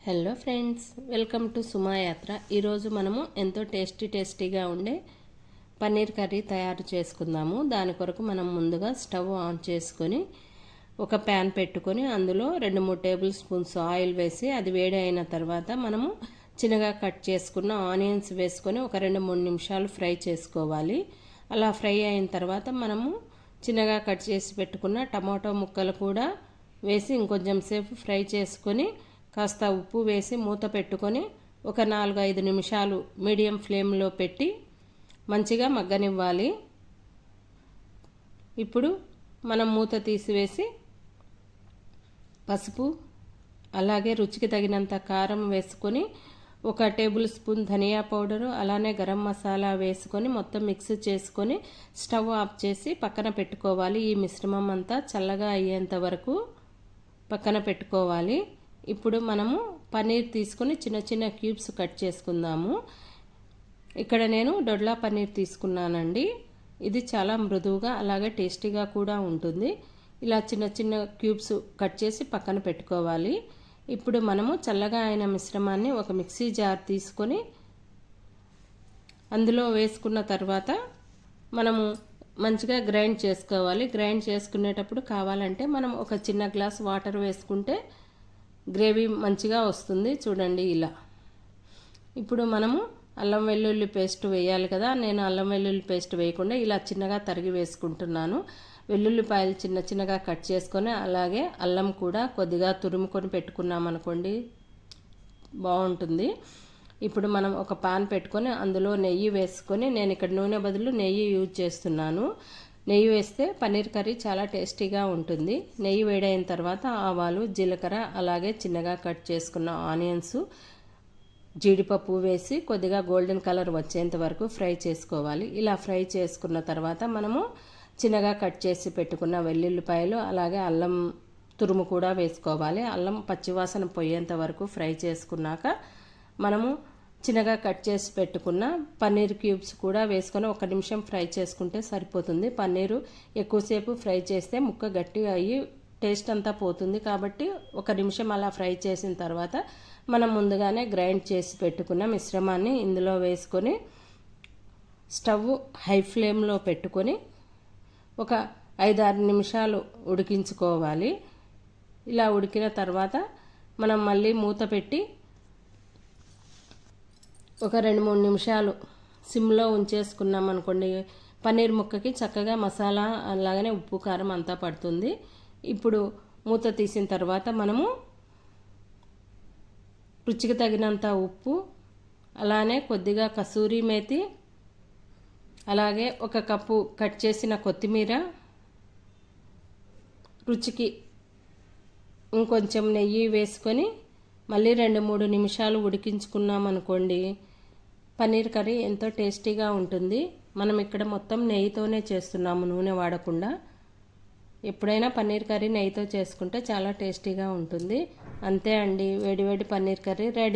Hello friends, welcome to సుమా యాత్ర. ఈరోజు మనము ఎంతో టేస్టీగా ఉండే పన్నీర్ కర్రీ తయారు చేసుకుందాము. దాని కొరకు మనం ముందుగా స్టవ్ ఆన్ చేసుకొని ఒక ప్యాన్ పెట్టుకొని అందులో 2-3 టేబుల్ స్పూన్స్ ఆయిల్ వేసి అది వేడి అయిన తర్వాత మనము చిన్నగా కట్ చేసుకున్న ఆనియన్స్ వేసుకొని ఒక 2-3 నిమిషాలు ఫ్రై చేసుకోవాలి. అలా ఫ్రై అయిన తర్వాత మనము చిన్నగా కట్ చేసి పెట్టుకున్న టమాటో ముక్కలు కూడా వేసి ఇంకొంచెం సేపు ఫ్రై చేసుకొని కాస్త ఉప్పు వేసి మూత పెట్టుకొని ఒక 4-5 నిమిషాలు మీడియం ఫ్లేమ్లో పెట్టి మంచిగా మగ్గనివ్వాలి. ఇప్పుడు మనం మూత తీసివేసి పసుపు అలాగే రుచికి తగినంత కారం వేసుకొని ఒక టేబుల్ స్పూన్ ధనియా పౌడరు అలానే గరం మసాలా వేసుకొని మొత్తం మిక్స్ చేసుకొని స్టవ్ ఆఫ్ చేసి పక్కన పెట్టుకోవాలి. ఈ మిశ్రమం అంతా చల్లగా అయ్యేంత వరకు పక్కన పెట్టుకోవాలి. ఇప్పుడు మనము పన్నీర్ తీసుకొని చిన్న చిన్న క్యూబ్స్ కట్ చేసుకుందాము. ఇక్కడ నేను దొడ్లా పన్నీర్ తీసుకున్నానండి. ఇది చాలా మృదువుగా అలాగే టేస్టీగా కూడా ఉంటుంది. ఇలా చిన్న చిన్న క్యూబ్స్ కట్ చేసి పక్కన పెట్టుకోవాలి. ఇప్పుడు మనము చల్లగా అయిన మిశ్రమాన్ని ఒక మిక్సీ జార్ తీసుకొని అందులో వేసుకున్న తర్వాత మనము మంచిగా గ్రైండ్ చేసుకోవాలి. గ్రైండ్ చేసుకునేటప్పుడు కావాలంటే మనం ఒక చిన్న గ్లాస్ వాటర్ వేసుకుంటే గ్రేవీ మంచిగా వస్తుంది. చూడండి ఇలా. ఇప్పుడు మనము అల్లం వెల్లుల్లి పేస్ట్ వేయాలి కదా. నేను అల్లం వెల్లుల్లి పేస్ట్ వేయకుండా ఇలా చిన్నగా తరిగి వేసుకుంటున్నాను. వెల్లుల్లిపాయలు చిన్న చిన్నగా కట్ చేసుకొని అలాగే అల్లం కూడా కొద్దిగా తురుముకొని పెట్టుకున్నామనుకోండి బాగుంటుంది. ఇప్పుడు మనం ఒక పాన్ పెట్టుకొని అందులో నెయ్యి వేసుకొని, నేను ఇక్కడ నూనె బదులు నెయ్యి యూజ్ చేస్తున్నాను. నెయ్యి వేస్తే పన్నీర్ కర్రీ చాలా టేస్టీగా ఉంటుంది. నెయ్యి వేడైన తర్వాత ఆవాలు, జీలకర్ర అలాగే చిన్నగా కట్ చేసుకున్న ఆనియన్స్, జీడిపప్పు వేసి కొద్దిగా గోల్డెన్ కలర్ వచ్చేంత వరకు ఫ్రై చేసుకోవాలి. ఇలా ఫ్రై చేసుకున్న తర్వాత మనము చిన్నగా కట్ చేసి పెట్టుకున్న వెల్లుల్లిపాయలు అలాగే అల్లం తురుము కూడా వేసుకోవాలి. అల్లం పచ్చివాసన పోయేంత వరకు ఫ్రై చేసుకున్నాక మనము చిన్నగా కట్ చేసి పెట్టుకున్న పన్నీర్ క్యూబ్స్ కూడా వేసుకొని 1 నిమిషం ఫ్రై చేసుకుంటే సరిపోతుంది. పన్నీరు ఎక్కువసేపు ఫ్రై చేస్తే ముక్క గట్టిగా అయ్యి టేస్ట్ అంతా పోతుంది. కాబట్టి 1 నిమిషం అలా ఫ్రై చేసిన తర్వాత మనం ముందుగానే గ్రైండ్ చేసి పెట్టుకున్న మిశ్రమాన్ని ఇందులో వేసుకొని స్టవ్ హై ఫ్లేమ్లో పెట్టుకొని ఒక 5-6 నిమిషాలు ఉడికించుకోవాలి. ఇలా ఉడికిన తర్వాత మనం మళ్ళీ మూత పెట్టి ఒక 2-3 నిమిషాలు సిమ్లో ఉంచేసుకున్నాం అనుకోండి, పన్నీర్ ముక్కకి చక్కగా మసాలా అలాగనే ఉప్పు కారం అంతా పడుతుంది. ఇప్పుడు మూత తీసిన తర్వాత మనము రుచికి తగినంత ఉప్పు అలానే కొద్దిగా కసూరి మేతి అలాగే 1 కప్పు కట్ చేసిన కొత్తిమీర, రుచికి ఇంకొంచెం నెయ్యి వేసుకొని మళ్ళీ 2-3 నిమిషాలు ఉడికించుకున్నాం అనుకోండి, పన్నీర్ కర్రీ ఎంతో టేస్టీగా ఉంటుంది. మనం ఇక్కడ మొత్తం నెయ్యితోనే చేస్తున్నాము, నూనె వాడకుండా. ఎప్పుడైనా పన్నీర్ కర్రీ నెయ్యితో చేసుకుంటే చాలా టేస్టీగా ఉంటుంది. అంతే అండి, వేడివేడి పన్నీర్ కర్రీ రెడీ.